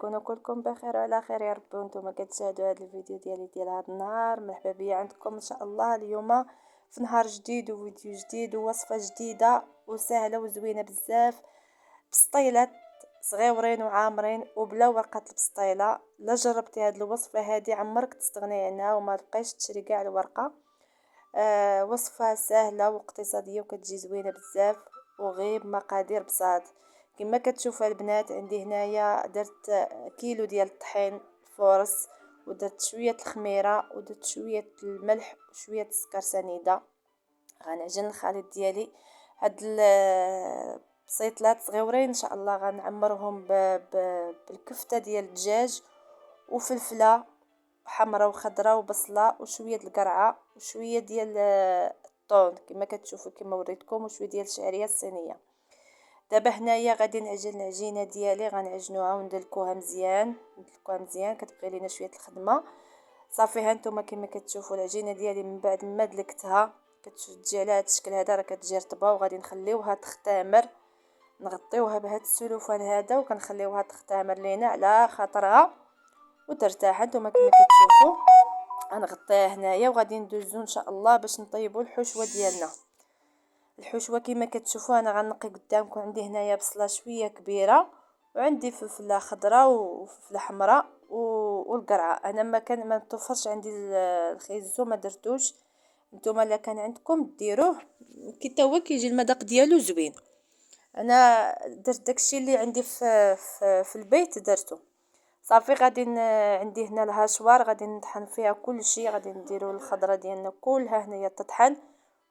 تكونوا كلكم بخير وعلى خير يا ربي، وانتم كتشاهدوا هذا الفيديو ديال هذا النهار. مرحبا بيا عندكم ان شاء الله اليوم في نهار جديد وفيديو جديد ووصفه جديده وسهله وزوينه بزاف. بسطيلات صغيورين وعامرين وبلا ورقه البسطيله. لا جربتي هذه الوصفه هذه عمرك تستغني عنها وما تبقيش تشري كاع الورقه. وصفه سهله واقتصاديه وكتجي زوينه بزاف وغير بمقادير بساط. كما كتشوفوا البنات عندي هنايا درت كيلو ديال الطحين فورس، ودرت شويه الخميره ودرت شويه الملح وشويه السكر سنيده. غنعجن الخليط ديالي. هاد البسيطلات صغيورين ان شاء الله غنعمرهم بالكفته ديال الدجاج وفلفله حمراء وخضراء وبصله وشويه القرعه وشويه ديال الطون كما كتشوفوا كما وريتكم، وشويه ديال الشعريه الصينيه. دابا هنايا غادي نعجن العجينه ديالي، غنعجنوها وندلكوها مزيان كتبقى لينا شويه الخدمه. صافي ها نتوما كما كتشوفوا العجينه ديالي من بعد ما دلكتها كتجي على هذا الشكل هذا، راه كتجي رطبه وغادي نخليوها تختمر. نغطيوها بهذا السلوفان هذا وكنخليوها تختمر لينا على خاطرها وترتاح. نتوما كما كتشوفوا غنغطيها هنايا وغادي ندوزو ان شاء الله باش نطيبوا الحشوه ديالنا. الحشوه كما كتشوفوا انا غنقي قدامكم. عندي هنايا بصله شويه كبيره وعندي فلفله خضراء وفلفله حمراء والقرعه. انا ما توفرش عندي الخيزو ما درتوش. نتوما الا كان عندكم ديروه كي هو كيجي المذاق ديالو زوين. انا درت داكشي اللي عندي في البيت درته. صافي غادي عندي هنا الهاشوار غادي نطحن فيها كل شيء. غادي نديروا الخضره ديالنا كلها هنايا تطحن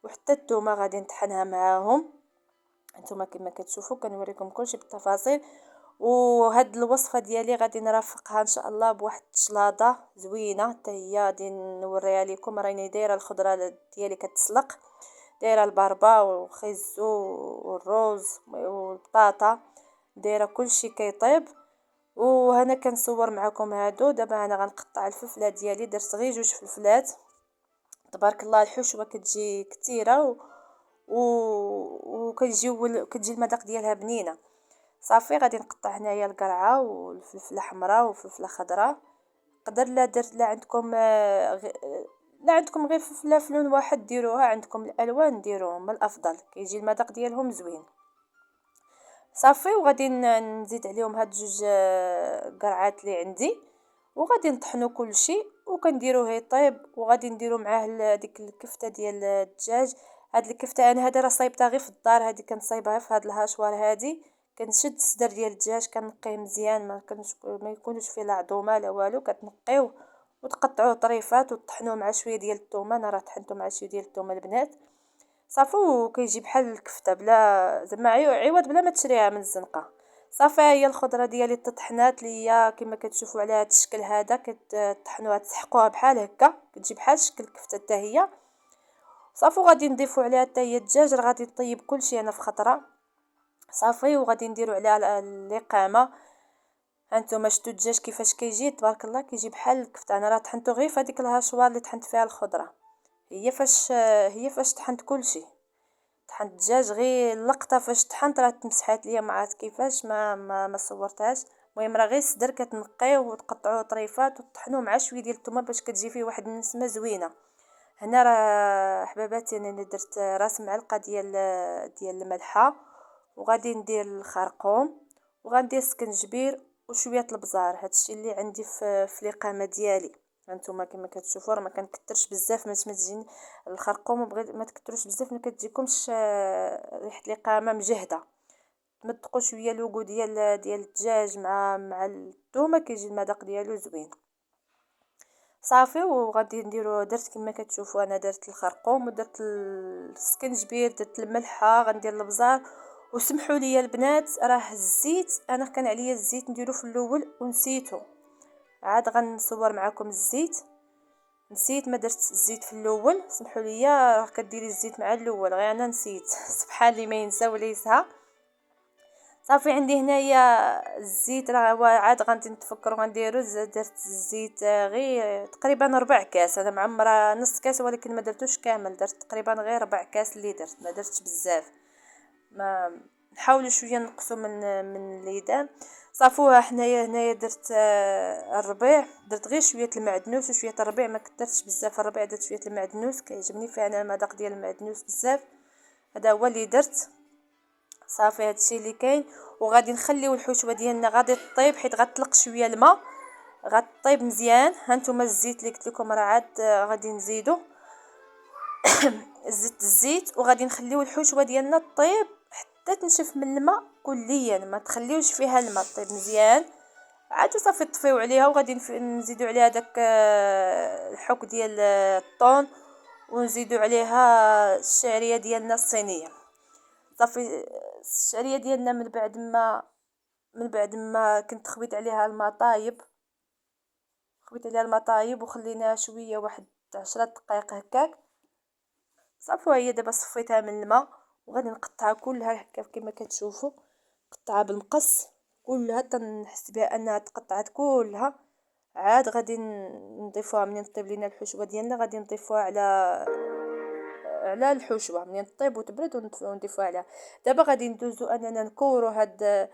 وحتى الثومه غادي نطحنها معاهم. انتما كما كتشوفوا كنوريكم كلشي بالتفاصيل. وهاد الوصفه ديالي غادي نرافقها ان شاء الله بواحد الشلاضه زوينه حتى هي غادي نوريها لكم. راني دايره الخضره ديالي كتسلق، دايره البربه والخيزو والروز والبطاطا، دايره كلشي كيطيب. وهنا كنصور معكم هادو. دابا انا غنقطع الفلفله ديالي، درت غير 2 فلفلات. تبارك الله الحشوه كتجي كثيره كتجي المذاق ديالها بنينه. صافي غادي نقطع هنايا القرعه والفلفله حمراء وفلفله خضراء. قدر لا درت لا عندكم لا عندكم غير فلفله في لون واحد ديروها، عندكم الالوان ديروهم الافضل كيجي المذاق ديالهم زوين. صافي وغادي نزيد عليهم هاد 2 قرعات اللي عندي وغادي نطحنوا كل شيء وكنديروه يطيب. وغادي نديروا معاه ديك الكفته ديال الدجاج. هاد الكفته انا هذه راه صايبتها غير في الدار، هذه كنصايبها في هاد الهاشوار. هذه كنشد الصدر ديال الدجاج كنقيه مزيان ما يكونوش فيه لا عظومه لا والو، كتنقيوه وتقطعوه طريفات وتطحنوه مع شويه ديال الثومه. انا راه طحنته مع شويه ديال الثومه البنات. صافي وكيجي بحال الكفته بلا زعما عوض بلا ما تشريها من الزنقه. صافي هي الخضره ديالي تطحنات لي هي كما كتشوفوا على هذا الشكل هذا. كتطحنوها تسحقوها بحال هكا كتجي بحال شكل الكفته حتى هي. صافي وغادي نضيفوا عليها حتى هي الدجاج. راه غادي نطيب كلشي انا في خطره. صافي وغادي نديروا عليها الاقامه. هانتوما شفتوا الدجاج كيفاش كيجي تبارك الله كيجي بحال الكفته. انا راه طحنته غير في هذيك الهاشوار اللي طحنت فيها الخضره. هي فاش طحنت كلشي. طحنت الدجاج غير اللقطه فاش طحنت راه تمسحات ليا ما عرفت كيفاش ما صورتهاش. المهم راه غير الصدر كتنقيوه وتقطعوه طريفات وتطحنوه مع شويه ديال الثومه باش كتجي فيه واحد النسمه زوينه. هنا راه حباباتي انا درت راس معلقه ديال الملحه وغادي ندير الخرقوم وغندير سكنجبير وشويه البزار. هادشي اللي عندي في الاقامه ديالي. هانتوما كما كتشوفوا راه ما كنكثرش بزاف باش ما تجيني الخرقوم. بغيت ما تكثروش بزاف ما كتجيكمش ريحه الاقامه مجهده. تمدقوا شويه لوغو ديال الدجاج مع الثومه كيجي المذاق ديالو زوين. صافي وغادي نديرو درت كما كتشوفوا انا درت الخرقوم ودرت السكنجبير درت الملحه غندير البزار. وسمحوا لي البنات راه الزيت انا كان عليا الزيت نديرو في الاول ونسيته. عاد غنصور معكم الزيت. نسيت ما درت الزيت في الاول. سمحوا لي راه كديري الزيت مع الاول غير انا نسيت سبحان اللي ما ينسى ولا يسها. صافي عندي هنايا الزيت راه هو عاد غادي نتفكروا غنديرو. درت الزيت غير تقريبا 4 كاس. انا معمره نص كاس ولكن ما درتوش كامل، درت تقريبا غير 4 كاس اللي درت ما درتش بزاف. ما نحاولوا شويه نقصوا من الليدان. صافوها. هنايا درت الربيع، درت غير شويه المعدنوس وشويه الربيع، ما كثرتش بزاف الربيع، درت شويه المعدنوس، كيعجبني فيها انا المذاق ديال المعدنوس بزاف. هذا هو اللي درت. صافي هادشي اللي كاين. وغادي نخليو الحشوه ديالنا غادي طيب، حيت غتطلق شويه الماء، غطيب مزيان. هانتوما الزيت اللي قلت لكم راه عاد غادي نزيدو الزيت، وغادي نخليو الحشوه ديالنا طيب حتى تنشف من الماء كليا، ما تخليوش فيها الماء، طيب مزيان. عاد صافي طفيو عليها، وغادي نزيدو عليها داك الحك ديال الطون، ونزيدو عليها الشعريه ديالنا الصينيه. صافي الشعريه ديالنا من بعد ما كنت خويت عليها الماء طايب، وخليناها شويه، واحد 10 دقائق هكاك. صافي هي دابا صفيتها من الماء، وغادي نقطعها كلها هكا كما كتشوفوا، نقطعها بالمقص كلها حتى نحس بها انها تقطعت كلها. عاد غادي نضيفوها منين طيب لينا الحشوه ديالنا، غادي نضيفوها على الحشوه منين طيب وتبرد، ونضيفوها عليها. دابا غادي ندوزو اننا نكورو هاد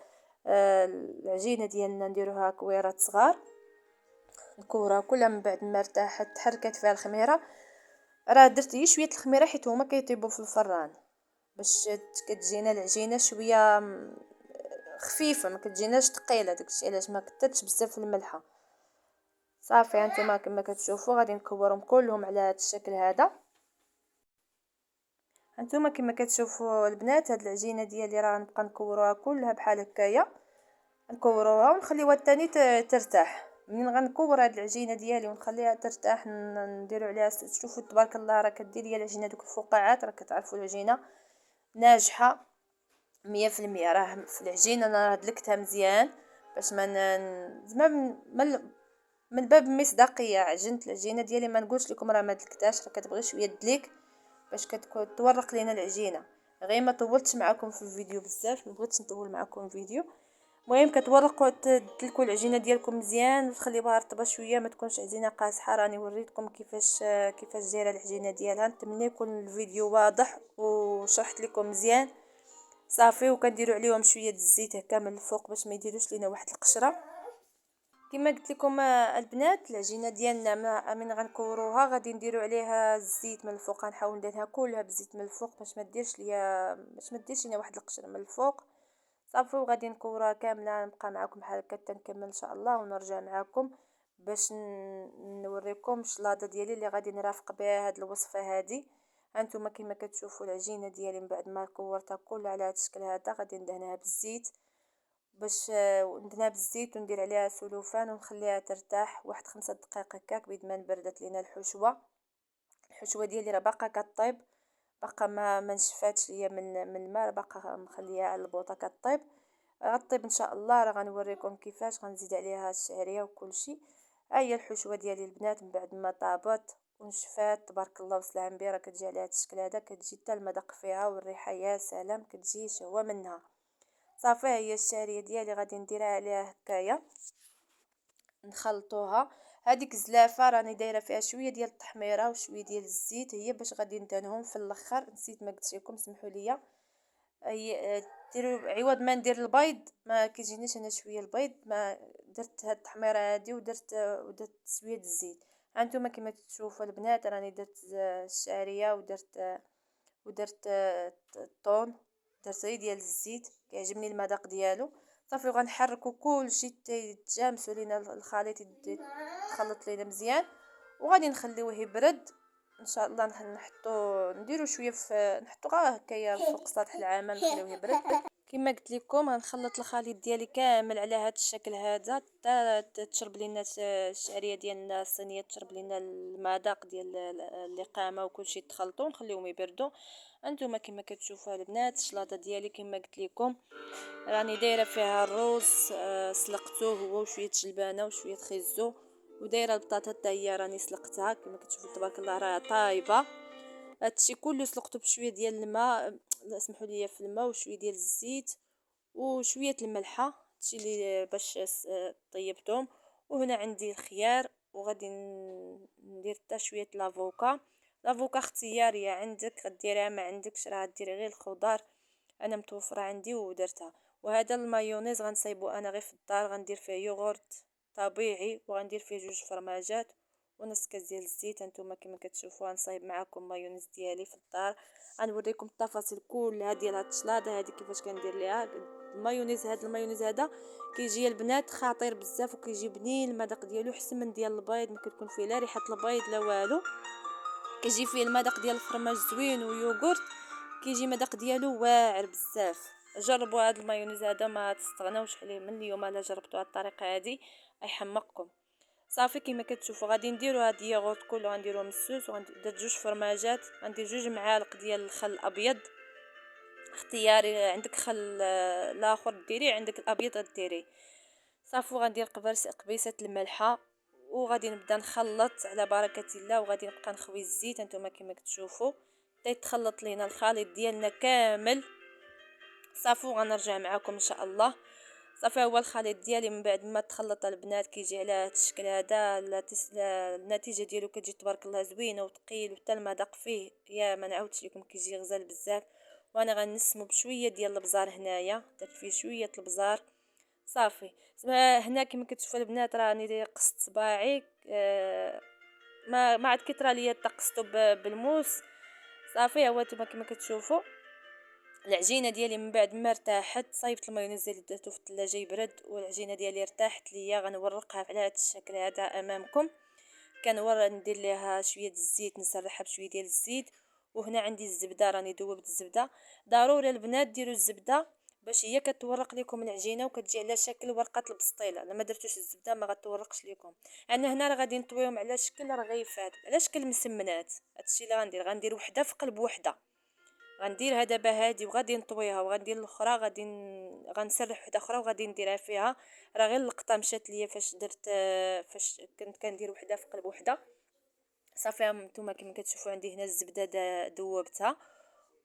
العجينه ديالنا، نديروها كويرات صغار، نكورها كلها. من بعد ما ارتاحت تحركت فيها الخميره، راه درت غير شويه الخميره حيت هما كيطيبوا في الفران، باش كتجينا العجينه شويه خفيفه، ما كتجيناش ثقيله، داكشي علاش ما كثرتش بزاف الملحه. صافي هانتوما كما كتشوفوا غادي نكورهم كلهم على هذا الشكل هذا. هانتوما كما كتشوفوا البنات، هاد العجينه ديالي راه غنبقى نكوروها كلها بحال هكايا، نكوروها ونخليوها تاني ترتاح. منين غنكور هاد العجينه ديالي ونخليها ترتاح، نديرو عليها، تشوفوا تبارك الله راه كدير ليا العجينه دوك الفقاعات، راه كتعرفوا العجينه ناجحه 100%. راه في العجينه انا دلكتها مزيان باش ما زعما من باب المصداقيه، عجنت العجينه ديالي، ما نقولش لكم راه ما دلكتهاش، راه كتبغي شويه دليك باش كتكون تورق لينا العجينه. غير ما طولتش معكم في الفيديو بزاف، ما بغيتش نطول معكم الفيديو. المهم كتورقوا تدلكوا العجينه ديالكم مزيان وتخليوها رطبه شويه، ما تكونش عجينه قاصحه. راني وريتكم كيفاش دايره العجينه ديالها. نتمنى يكون الفيديو واضح وشرحت لكم مزيان. صافي وكنديروا عليهم شويه الزيت هكا من الفوق باش ما يديروش لينا واحد القشره. كما قلت لكم البنات، العجينه ديالنا من غنكوروها غادي نديروا عليها الزيت من الفوق، غنحاول نديرها كلها بالزيت من الفوق باش ما ديرش لينا واحد القشره من الفوق. صافي وغادي نكورها كامله، نبقى معكم بحال هكا تنكمل ان شاء الله، ونرجع معكم باش نوريكم الشلاضه ديالي اللي غادي نرافق بها هاد الوصفه هادي. هانتوما كما كتشوفوا العجينه ديالي من بعد ما كورتها كلها على هاد الشكل هذا، غادي ندهنها بالزيت، باش ندهنها بالزيت وندير عليها سلوفان ونخليها ترتاح واحد 5 دقائق هكاك. بيد ما نبردت لينا الحشوه ديالي راه باقا كطيب، باقا ما نشفاتش ليا من الماء، باقا مخليها على البوطه كطيب. غطيب ان شاء الله، راه غنوريكم كيفاش غنزيد عليها الشعريه وكل شيء. هي الحشوه ديالي البنات من بعد ما طابت ونشفات تبارك الله وسلام بها، راه كتجي على هذا الشكل هذا، كتجي حتى المذاق فيها والريحه يا سلام، كتجي شهوه منها. صافي هي الشعريه ديالي غادي نديرها عليها هكايا، نخلطوها. هذيك الزلافه راني دايره فيها شويه ديال التحميره وشويه ديال الزيت، هي باش غادي ندهنهم في الاخر، نسيت ما قلت لكم، سمحوا لي. هي ديروا عوض ما ندير البيض، ما كيجينيش انا شويه البيض، ما درت هاد التحميره هادي ودرت شويه الزيت. هانتوما كما تشوفوا البنات، راني درت الشعريه ودرت الطون، درت غير ديال الزيت، كيعجبني المذاق ديالو. صافي غنحركوا كلشي يتجانسوا لينا الخليط، يتخلط لينا مزيان، وغادي نخليوه يبرد ان شاء الله. نديرو شويه نحطو غير هكايا فوق سطح العمل، نخليوه يبرد. كما قلت لكم غنخلط الخليط ديالي كامل على هذا الشكل هذا حتى تشرب لينا الشعريه ديالنا الصينيه، تشرب لينا المذاق ديال اللقامه وكلشي تخلطوا ونخليهم يبردوا. انتما كما كتشوفوا البنات الشلاضه ديالي كما قلت لكم راني دايره فيها الرز، سلقته هو وشويه جلبانه وشويه خيزو، ودايره البطاطا حتى هي راني سلقتها كما كتشوفوا تبارك الله راه طايبه. هادشي كله سلقته بشويه ديال الماء، لا سمحوا لي، في الماء وشويه ديال الزيت وشويه الملحه، هادشي اللي باش طيبتهم. وهنا عندي الخيار، وغادي ندير حتى شويه لافوكا اختياريه، عندك غديرها، ما عندكش راه ديري غير الخضار، انا متوفره عندي ودرتها. وهذا المايونيز غنصايبو انا غير في الدار، غندير فيه يوغورت طبيعي، وغندير فيه 2 فرماجات ونص كاس ديال الزيت. هانتوما كما كتشوفوا غنصايب معكم مايونيز ديالي في الدار. غنوريكم التفاصيل كلها ديال هاد الشلاضه هادي كيفاش كندير ليها المايونيز. هذا المايونيز هذا كيجي البنات خطير بزاف، وكيجي بنين المذاق ديالو احسن من ديال البيض، ما كتكون فيه لا ريحه البيض لا والو. كيجي فيه المذاق ديال الفرماج زوين ويوغورت، كيجي مذاق ديالو واعر بزاف. جربوا هذا المايونيز هذا، ما تستغناوش عليه من اليوم الا جربتوا هذه الطريقه هذه يحمقكم. صافي كما كتشوفوا غادي نديروا هاد الياغورت كله، غنديروه مسوس، وغندير 2 فرماجات، غندير 2 معالق ديال الخل الابيض اختياري، عندك خل الاخر ديريه، عندك الابيض ديريه. صافي غندير قبيصه الملحه، وغادي نبدا نخلط على بركه الله، وغادي نبقى نخوي الزيت. هانتوما كما كتشوفوا تيتخلط لينا الخليط ديالنا كامل. صافي غنرجع معكم ان شاء الله. صافي هو الخليط ديالي من بعد ما تخلط البنات كيجي على هذا الشكل هذا. النتيجه ديالو كتجي تبارك الله زوينه وثقيل، وحتى المذاق فيه يا ما نعاودش لكم كيجي غزال بزاف. وانا غنسمو بشويه ديال البزار، هنايا درت فيه شويه البزار. صافي هنا كما كتشوفوا البنات راني قصت صباعي، ما عاد كيطرى ليا طقستو بالموس. صافي هو نتوما كما كتشوفوا العجينه ديالي من بعد ما ارتاحت، صايبت المايونيز اللي درتو في الثلاجه يبرد، والعجينه ديالي ارتاحت ليا. غنورقها على هذا الشكل هذا امامكم. ندير ليها شويه الزيت، نسرحها بشويه ديال الزيت. وهنا عندي الزبده، راني ذوبت الزبده. ضروري البنات ديروا الزبده باش هي كتورق لكم العجينه وكتجي على شكل ورقه البسطيله. لما درتوش الزبده ما غتورقش لكم. انا هنا راه غادي نطويهم على شكل رغيفات، على شكل مسمنات. هادشي اللي غندير وحده في قلب وحده. غنديرها دابا هادي وغادي نطويها، وغندير الاخرى غنسرح وحده اخرى وغادي نديرها فيها. راه غير اللقطه مشات ليا فاش درت، فاش كنت كندير وحده في قلب وحده. صافي هانتوما كما كتشوفوا عندي هنا الزبده ذوبتها،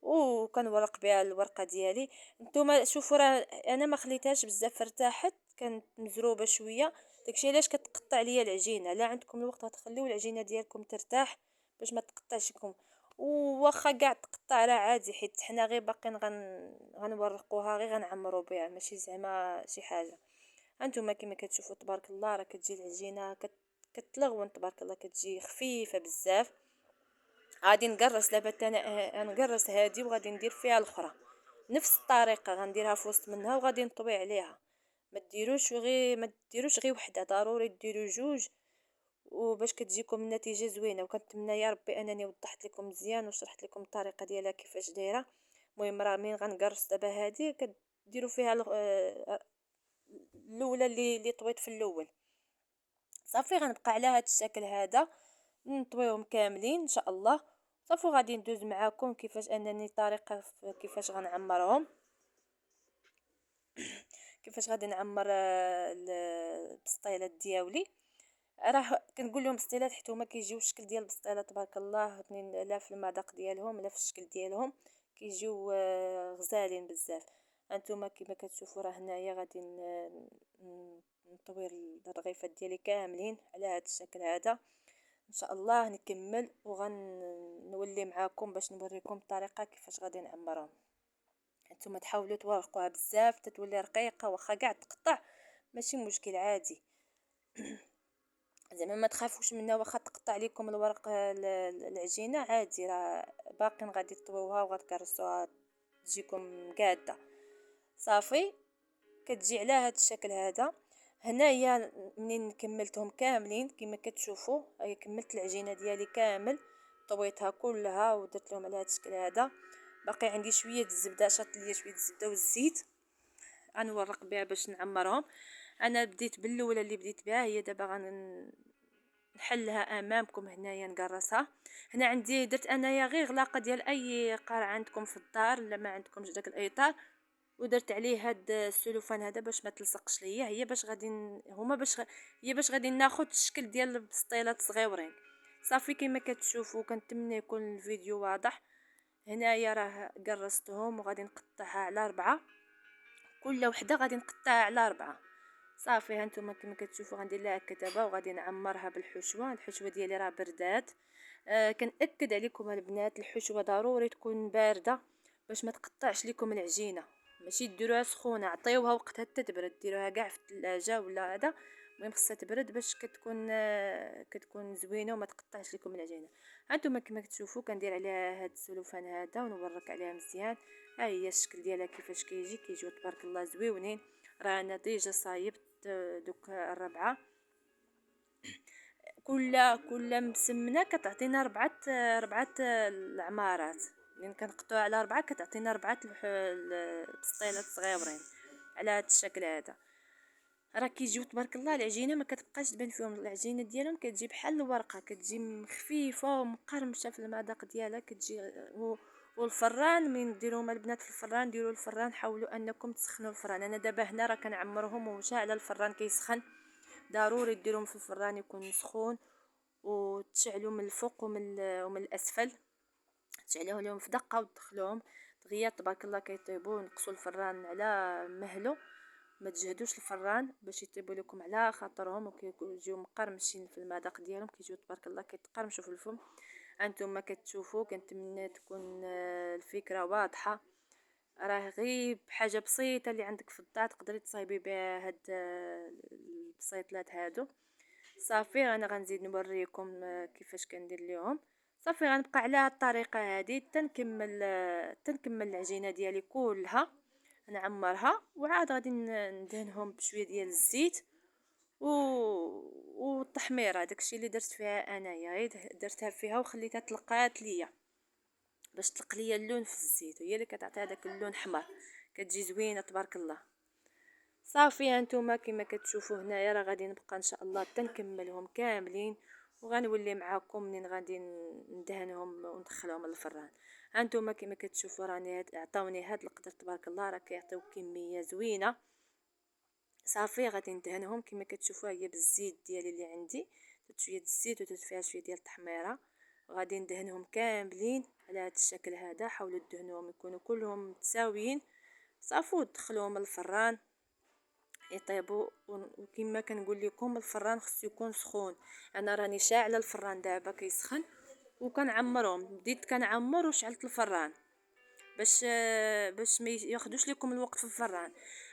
وكنورق بها الورقه ديالي. نتوما شوفوا راه انا ما خليتهاش بزاف ارتاحت، كانت مزروبه شويه. داكشي علاش كتقطع ليا العجينه. لا عندكم الوقت غتخليو العجينه ديالكم ترتاح باش ما تقطعش لكم. وواخا كاع تقطع راه عادي، حيت حنا غير باقيين غنورقوها، غير غنعمرو بها، ماشي زعما شي حاجه. هانتوما كما كتشوفوا تبارك الله راه كتجي العجينه كتلغون تبارك الله، كتجي خفيفه بزاف. غادي نقرص دابا انا نقرص هادي وغادي ندير فيها الاخرى نفس الطريقه، غنديرها في وسط منها وغادي نطوي عليها. ما ديروش غير وحده، ضروري ديروا 2 وباش كتجيكم النتيجه زوينه. وكنتمنى يا ربي انني وضحت لكم مزيان وشرحت لكم الطريقه ديالها كيفاش دايره. المهم راه مين غنقرص دابا هادي كديروا فيها الاولى اللي طويت في الاول. صافي غنبقى على هذا الشكل هذا نطويهم كاملين ان شاء الله. صافي غادي ندوز معاكم كيفاش انني طريقه كيفاش غنعمرهم، كيفاش غادي نعمر البسطيلات ديالي. راه كنقول لهم بسطيلات حيت هما كيجيو الشكل ديال البسطيلات تبارك الله بنين، لا في المذاق ديالهم لا في الشكل ديالهم، كيجيو غزالين بزاف. انتما كما كتشوفوا راه هنايا غادي نطوي الرغيفات ديالي كاملين على هذا الشكل هذا. ان شاء الله نكمل وغنولي معاكم باش نوريكم الطريقه كيفاش غادي نعمرهم. انتم تحاولوا تورقوها بزاف تتولي رقيقه، واخا كاع تقطع ماشي مشكل عادي. زعما ما تخافوش منها، واخا تقطع لكم الورق العجينه عادي، راه باقين غادي تطويوها وغتكرسوها تجيكم قاده. صافي كتجي على هذا الشكل هذا. هنايا منين كملتهم كاملين كما كتشوفوا، اي كملت العجينه ديالي كامل، طويتها كلها ودرت لهم على هذا الشكل هذا. باقي عندي شويه الزبده، شاط ليا شويه الزبده والزيت غنورق بها باش نعمرهم. انا بديت بالاولى اللي بديت بها، هي دابا نحلها امامكم هنايا نقرصها. هنا عندي درت انايا غير غلاقه ديال اي قرع عندكم في الدار، لا ما عندكمش داك الايطار، ودرت عليه هاد السلوفان هذا باش ما تلصقش ليا. هي باش غادي هي باش غادي ناخذ الشكل ديال البسطيلات صغيورين. صافي كما كتشوفوا كنتمنى يكون الفيديو واضح. هنايا راه قرصتهم وغادي نقطعها على 4، كل وحده غادي نقطعها على 4. صافي هانتوما كما كتشوفوا غندير لها كتابه وغادي نعمرها بالحشوه. الحشوه ديالي راه بردات. كنأكد عليكم البنات الحشوه ضروري تكون بارده باش ما تقطعش لكم العجينه. ماشي ديروها سخونه، عطيوها وقتها حتى تبرد، ديروها كاع في الثلاجه ولا هذا. المهم خصها تبرد باش كتكون زوينه وما تقطعش لكم العجينه. هانتوما كما كتشوفوا كندير عليها هاد السلوفان هذا ونورك عليها مزيان. ها هي الشكل ديالها كيفاش كيجيو تبارك الله زويونين. راه انا ديجا صايبت دوك الربعه. كل مسمنه كتعطينا ربعه العمارات. يعني كنقطعوا على 4 كتعطينا 4 البسطيلات صغيورين على هذا الشكل هذا. راه كيجيو تبارك الله العجينه ما كتبقاش تبان فيهم، العجينه ديالهم كتجي بحال الورقه، كتجي خفيفه ومقرمشه في المذاق ديالها كتجي. والفران من ديروهم البنات في الفران، ديروا الفران، حاولوا انكم تسخنوا الفران. انا دابا هنا راه كنعمرهم ومشى الفران كيسخن، ضروري ديروهم في الفران يكون سخون، وتشعلوا من الفوق ومن الاسفل، تشعلوه لهم في دقه وتدخلوهم دغيا تبارك الله كيطيبوا. نقصوا الفران على مهله، ما تجهدوش الفران باش يطيبوا لكم على خاطرهم وكيجيو مقرمشين في المذاق ديالهم، كيجيو تبارك الله كيتقرمشوا في الفم. انتم كتشوفوا، كنتمنى تكون الفكره واضحه. راه غير بحاجه بسيطه اللي عندك في الدار تقدري تصايبي بها هاد البسيطلات هادو. صافي انا غنزيد نوريكم كيفاش كندير ليهم. صافي غنبقى على هاد الطريقه هذه تنكمل العجينه ديالي كلها، نعمرها وعاد غادي ندهنهم بشويه ديال الزيت والتحميره. داكشي اللي درت فيها انايا، غير درتها فيها وخليتها تلقات ليا باش تلق ليا اللون في الزيت، هي اللي كتعطي هذاك اللون حمر، كتجي زوينه تبارك الله. صافي هانتوما كما كتشوفوا هنايا راه غادي نبقى ان شاء الله تنكملهم كاملين، وغنولي معاكم منين غادي ندهنهم وندخلهم للفران. هانتوما كما كتشوفوا راني عطاوني هاد القدر تبارك الله، راه كيعطيو كميه زوينه. صافي غادي ندهنهم كما كتشوفوا هي بالزيت ديالي اللي عندي، درت شويه الزيت ودرت فيها شويه ديال التحميره، وغادي ندهنهم كاملين على هذا الشكل هذا. حاولوا تدهنوهم يكونوا كلهم متساويين. صافي ودخلوهم الفران يطيبوا. وكما كنقول لكم الفران خصو يكون سخون، انا راني شاعله الفران دابا كيسخن وكنعمرهم، بديت كنعمر وشعلت الفران باش ما ياخذوش لكم الوقت في الفران.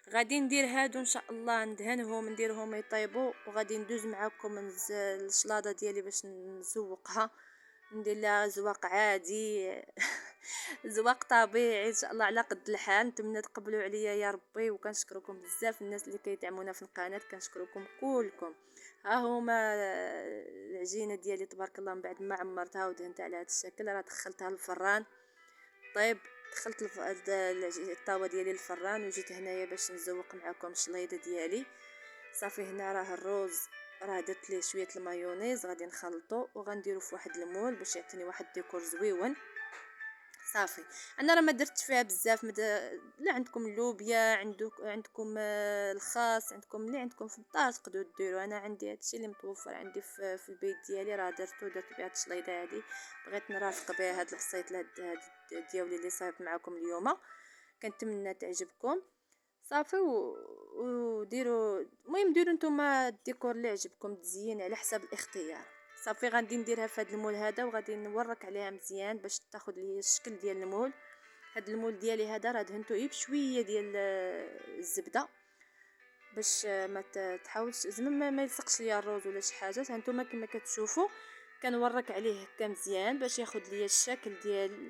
غادي ندير هادو ان شاء الله ندهنهم نديرهم يطيبوا، وغادي ندوز معكم الشلاضه ديالي باش نزوقها، ندير لها زواق عادي زواق طبيعي ان شاء الله على قد الحال. نتمنى تقبلوا عليا يا ربي، وكنشكركم بزاف الناس اللي كيدعمونا في القناه، كنشكركم كلكم. ها هما العجينه ديالي تبارك الله من بعد ما عمرتها ودهنتها على هذا الشكل راه دخلتها للفران. طيب دخلت الطاوه ديالي للفران وجيت هنايا باش نزوق معكم الشليضه ديالي. صافي هنا راه الروز راه درت ليه شويه المايونيز، غادي نخلطو وغنديرو في واحد المول باش يعطيني واحد الديكور زويون. صافي انا راه ما درت فيها بزاف لا عندكم اللوبيا، عندكم الخاص، عندكم اللي عندكم في الدار تقدروا ديروا. انا عندي هادشي اللي متوفر عندي في البيت ديالي، راه درت بها هاد الشليضه هادي، بغيت نرافق بها هاد الحصيصلات ديالي اللي صايبت معكم اليوم. كنتمنى تعجبكم. صافي وديروا، المهم ديروا نتوما الديكور اللي عجبكم، تزيين على حسب الاختيار. صافي غادي نديرها في هذا المول هذا وغادي نورك عليها مزيان باش تاخذ لي الشكل ديال المول. هذا المول ديالي هذا راه دهنته غير بشويه ديال الزبده باش ما تحاولش زعما ما يلصقش ليا الروز ولا شي حاجه. هانتوما كما كتشوفوا كنورك عليه هكا مزيان باش ياخذ ليا الشكل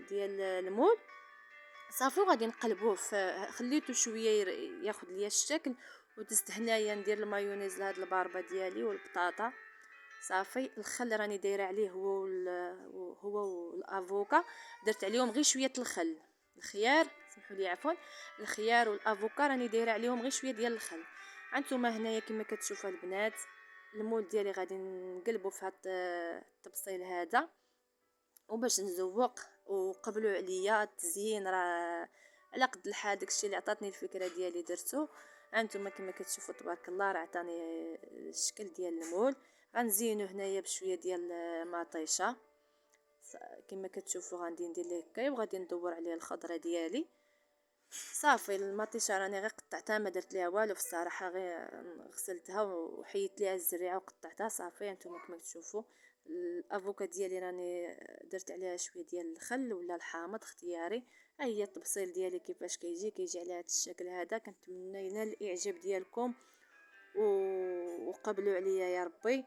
ديال المول. صافي وغادي نقلبوه خليته شويه ياخذ ليا الشكل، ودزت هنايا ندير المايونيز لهاد الباربه ديالي والبطاطا. صافي الخل راني دايره عليه هو والافوكا، درت عليهم غير شويه الخيار سمحوا لي عفوا، الخيار والافوكا راني دايره عليهم غير شويه ديال الخل. هانتوما هنايا كما كتشوفوا البنات المول ديالي غادي نقلبوا في هاد التبصيل هذا وباش نزوق. وقبلوا عليا التزيين راه على قد الحال، داكشي اللي عطاتني الفكره ديالي درتو. هانتوما كما كتشوفوا تبارك الله راه عطاني الشكل ديال المول. غنزينو هنايا بشويه ديال مطيشه كما كتشوفوا، غادي ندير ليه هكايا وغادي ندور عليه الخضره ديالي. صافي المطيشه راني غير قطعتها ما درت ليها والو في الصراحه، غير غسلتها وحيدت ليها الزريعه وقطعتها. صافي هانتوما كما كتشوفوا الافوكا ديالي راني درت عليها شويه ديال الخل ولا الحامض اختياري، ها هي التبصيل ديالي كيفاش كيجي على هذا الشكل هذا. كنتمنى ينال الاعجاب ديالكم وقبلوا عليا يا ربي.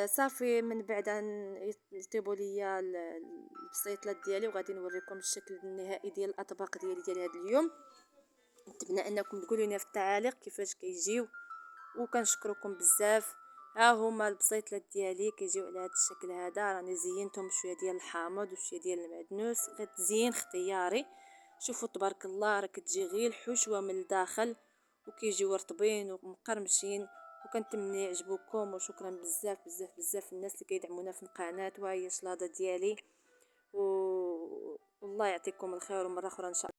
صافي من بعد ان يطيبوا ليا البسيطلات ديالي، وغادي نوريكم الشكل النهائي ديال الاطباق ديال هذا اليوم. نتمنى انكم تقولوا لي في التعاليق كيفاش كيجيو، وكنشكركم بزاف. ها هما البسيطلات ديالي كيجيو على هذا الشكل هذا. راني زينتهم بشويه ديال الحامض وشويه ديال المعدنوس، غير تزيين اختياري. شوفوا تبارك الله، راه كتجي غير الحشوه من الداخل وكيجيو رطبين ومقرمشين. وكنتمنى يعجبوكم، وشكرا بزاف بزاف بزاف الناس اللي كيدعمونا في القناه. وهي الشلاضه ديالي والله يعطيكم الخير، ومره اخرى ان شاء الله.